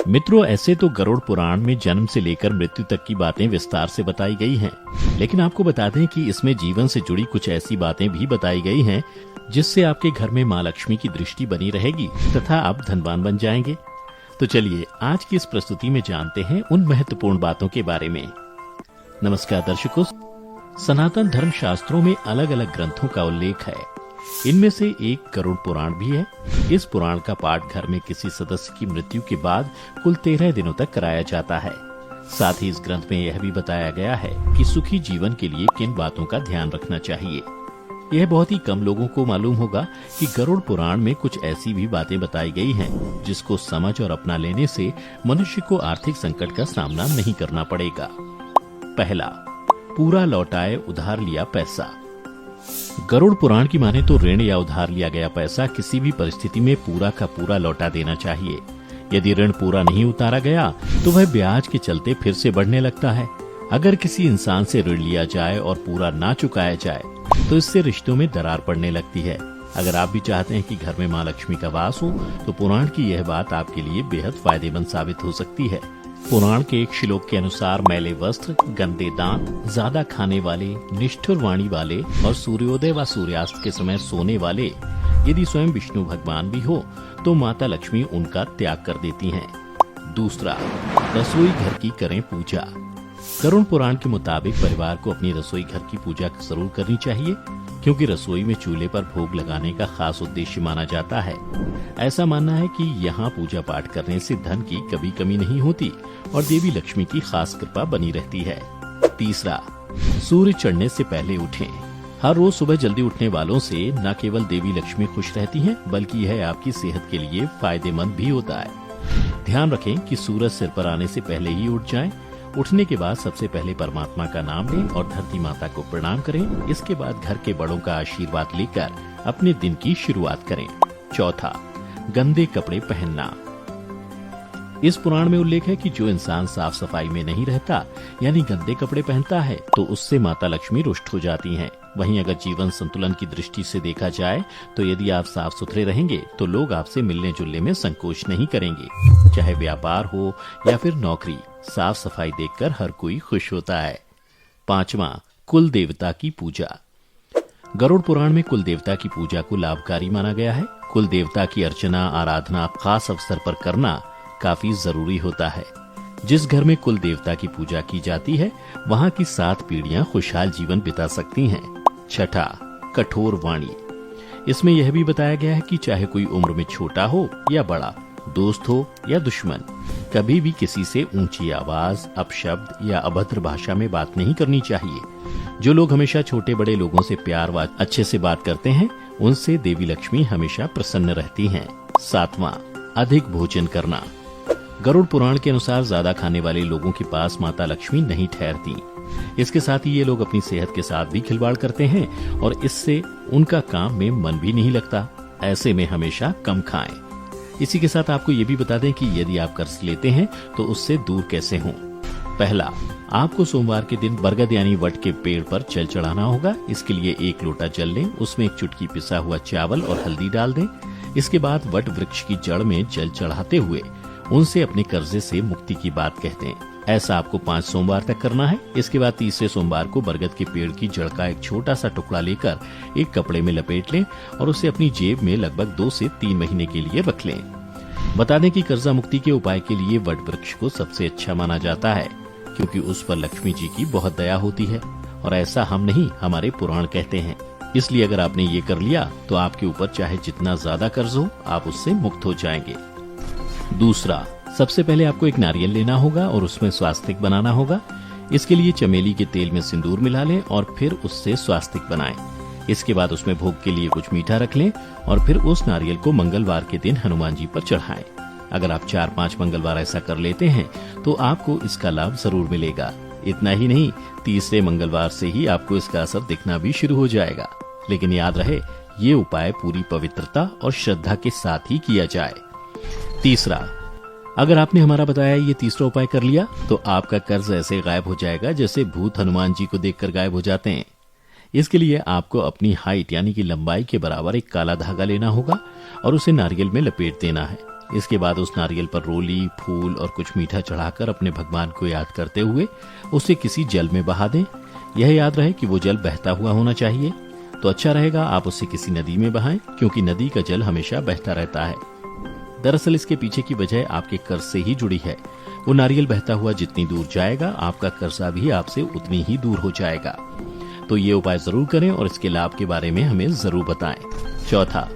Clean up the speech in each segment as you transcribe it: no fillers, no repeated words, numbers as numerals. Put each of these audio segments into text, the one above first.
मित्रों, ऐसे तो गरुड़ पुराण में जन्म से लेकर मृत्यु तक की बातें विस्तार से बताई गई हैं, लेकिन आपको बता दें कि इसमें जीवन से जुड़ी कुछ ऐसी बातें भी बताई गई हैं जिससे आपके घर में माँ लक्ष्मी की दृष्टि बनी रहेगी तथा आप धनवान बन जाएंगे। तो चलिए आज की इस प्रस्तुति में जानते हैं उन महत्वपूर्ण बातों के बारे में। नमस्कार दर्शकों, सनातन धर्म शास्त्रों में अलग अलग ग्रंथों का उल्लेख है। इनमें से एक गरुड़ पुराण भी है। इस पुराण का पाठ घर में किसी सदस्य की मृत्यु के बाद कुल 13 दिनों तक कराया जाता है। साथ ही इस ग्रंथ में यह भी बताया गया है कि सुखी जीवन के लिए किन बातों का ध्यान रखना चाहिए। यह बहुत ही कम लोगों को मालूम होगा कि गरुड़ पुराण में कुछ ऐसी भी बातें बताई गई हैं जिसको समझ और अपना लेने से मनुष्य को आर्थिक संकट का सामना नहीं करना पड़ेगा। पहला, पूरा लौटाए उधार लिया पैसा। गरुड़ पुराण की माने तो ऋण या उधार लिया गया पैसा किसी भी परिस्थिति में पूरा का पूरा लौटा देना चाहिए। यदि ऋण पूरा नहीं उतारा गया तो वह ब्याज के चलते फिर से बढ़ने लगता है। अगर किसी इंसान से ऋण लिया जाए और पूरा ना चुकाया जाए तो इससे रिश्तों में दरार पड़ने लगती है। अगर आप भी चाहते हैं कि घर में माँ लक्ष्मी का वास हो तो पुराण की यह बात आपके लिए बेहद फायदेमंद साबित हो सकती है। पुराण के एक श्लोक के अनुसार मैले वस्त्र, गंदे दांत, ज्यादा खाने वाले, निष्ठुर वाणी वाले और सूर्योदय व सूर्यास्त के समय सोने वाले यदि स्वयं विष्णु भगवान भी हो तो माता लक्ष्मी उनका त्याग कर देती हैं। दूसरा, रसोई घर की करें पूजा। गरुड़ पुराण के मुताबिक परिवार को अपनी रसोई घर की पूजा जरूर करनी चाहिए, क्योंकि रसोई में चूल्हे पर भोग लगाने का खास उद्देश्य माना जाता है। ऐसा मानना है कि यहाँ पूजा पाठ करने से धन की कभी कमी नहीं होती और देवी लक्ष्मी की खास कृपा बनी रहती है। तीसरा, सूर्य चढ़ने से पहले उठें। हर रोज सुबह जल्दी उठने वालों से न केवल देवी लक्ष्मी खुश रहती हैं, बल्कि यह आपकी सेहत के लिए फायदेमंद भी होता है। ध्यान रखें कि सूरज सिर पर आने से पहले ही उठ जाएं। उठने के बाद सबसे पहले परमात्मा का नाम लें और धरती माता को प्रणाम करें। इसके बाद घर के बड़ों का आशीर्वाद लेकर अपने दिन की शुरुआत करें। चौथा, गंदे कपड़े पहनना। इस पुराण में उल्लेख है कि जो इंसान साफ सफाई में नहीं रहता यानी गंदे कपड़े पहनता है तो उससे माता लक्ष्मी रुष्ट हो जाती हैं। वहीं अगर जीवन संतुलन की दृष्टि से देखा जाए तो यदि आप साफ सुथरे रहेंगे तो लोग आपसे मिलने जुलने में संकोच नहीं करेंगे। चाहे व्यापार हो या फिर नौकरी, साफ सफाई देखकर हर कोई खुश होता है। पांचवा, कुल देवता की पूजा। गरुड़ पुराण में कुल देवता की पूजा को लाभकारी माना गया है। कुल देवता की अर्चना आराधना खास अवसर पर करना काफी जरूरी होता है। जिस घर में कुल देवता की पूजा की जाती है वहाँ की 7 पीढ़ियां खुशहाल जीवन बिता सकती हैं। छठा, कठोर वाणी। इसमें यह भी बताया गया है कि चाहे कोई उम्र में छोटा हो या बड़ा, दोस्त हो या दुश्मन, कभी भी किसी से ऊंची आवाज, अपशब्द या अभद्र भाषा में बात नहीं करनी चाहिए। जो लोग हमेशा छोटे बड़े लोगों से प्यार व अच्छे से बात करते हैं उनसे देवी लक्ष्मी हमेशा प्रसन्न रहती हैं। सातवां, अधिक भोजन करना। गरुड़ पुराण के अनुसार ज्यादा खाने वाले लोगों के पास माता लक्ष्मी नहीं ठहरती। इसके साथ ही ये लोग अपनी सेहत के साथ भी खिलवाड़ करते हैं और इससे उनका काम में मन भी नहीं लगता। ऐसे में हमेशा कम खाएं। इसी के साथ आपको ये भी बता दें कि यदि आप कर्ज लेते हैं तो उससे दूर कैसे हों। पहला, आपको सोमवार के दिन बरगद यानी वट के पेड़ पर जल चढ़ाना होगा। इसके लिए 1 लोटा जल लें, उसमें 1 चुटकी पिसा हुआ चावल और हल्दी डाल दें। इसके बाद वट वृक्ष की जड़ में जल चढ़ाते हुए उनसे अपने कर्जे से मुक्ति की बात कहते हैं। ऐसा आपको 5 सोमवार तक करना है। इसके बाद तीसरे सोमवार को बरगद के पेड़ की जड़ का एक छोटा सा टुकड़ा लेकर एक कपड़े में लपेट लें और उसे अपनी जेब में लगभग 2 से 3 महीने के लिए रख लें। बता दें कि कर्जा मुक्ति के उपाय के लिए वट वृक्ष को सबसे अच्छा माना जाता है, क्योंकि उस पर लक्ष्मी जी की बहुत दया होती है। और ऐसा हम नहीं, हमारे पुराण कहते हैं। इसलिए अगर आपने ये कर लिया तो आपके ऊपर चाहे जितना ज्यादा कर्ज हो आप उससे मुक्त हो जाएंगे। दूसरा, सबसे पहले आपको एक नारियल लेना होगा और उसमें स्वास्तिक बनाना होगा। इसके लिए चमेली के तेल में सिंदूर मिला लें और फिर उससे स्वास्तिक बनाएं। इसके बाद उसमें भोग के लिए कुछ मीठा रख लें और फिर उस नारियल को मंगलवार के दिन हनुमान जी पर चढ़ाएं। अगर आप 4-5 मंगलवार ऐसा कर लेते हैं तो आपको इसका लाभ जरूर मिलेगा। इतना ही नहीं, तीसरे मंगलवार से ही आपको इसका असर दिखना भी शुरू हो जाएगा। लेकिन याद रहे, ये उपाय पूरी पवित्रता और श्रद्धा के साथ ही किया जाए। तीसरा, अगर आपने हमारा बताया ये तीसरा उपाय कर लिया तो आपका कर्ज ऐसे गायब हो जाएगा जैसे भूत हनुमान जी को देखकर गायब हो जाते हैं। इसके लिए आपको अपनी हाइट यानी कि लंबाई के बराबर एक काला धागा लेना होगा और उसे नारियल में लपेट देना है। इसके बाद उस नारियल पर रोली, फूल और कुछ मीठा चढ़ाकर अपने भगवान को याद करते हुए उसे किसी जल में बहा दें। यह याद रहे कि वो जल बहता हुआ होना चाहिए। तो अच्छा रहेगा आप उसे किसी नदी में बहाएं, क्योंकि नदी का जल हमेशा बहता रहता है। दरअसल इसके पीछे की वजह आपके कर्ज से ही जुड़ी है। वो नारियल बहता हुआ जितनी दूर जाएगा, आपका कर्जा भी आपसे उतनी ही दूर हो जाएगा। तो ये उपाय जरूर करें और इसके लाभ के बारे में हमें जरूर बताएं। चौथा,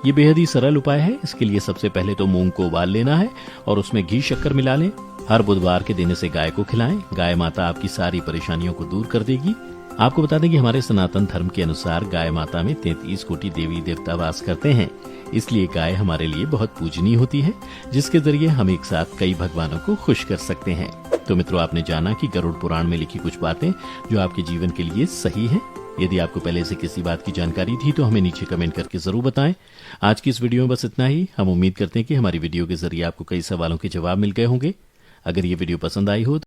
ये बेहद ही सरल उपाय है। इसके लिए सबसे पहले तो मूंग को उबाल लेना है और उसमें घी शक्कर मिला लें। हर बुधवार के दिन इसे गाय को खिलाएं। गाय माता आपकी सारी परेशानियों को दूर कर देगी। आपको बता दें कि हमारे सनातन धर्म के अनुसार गाय माता में 33 कोटि देवी देवता वास करते हैं, इसलिए गाय हमारे लिए बहुत पूजनीय होती है, जिसके जरिए हम एक साथ कई भगवानों को खुश कर सकते हैं। तो मित्रों, आपने जाना कि गरुड़ पुराण में लिखी कुछ बातें जो आपके जीवन के लिए सही है। यदि आपको पहले से किसी बात की जानकारी थी तो हमें नीचे कमेंट करके जरूर बताएं। आज की इस वीडियो में बस इतना ही। हम उम्मीद करते हैं कि हमारी वीडियो के जरिए आपको कई सवालों के जवाब मिल गए होंगे। अगर ये वीडियो पसंद आई हो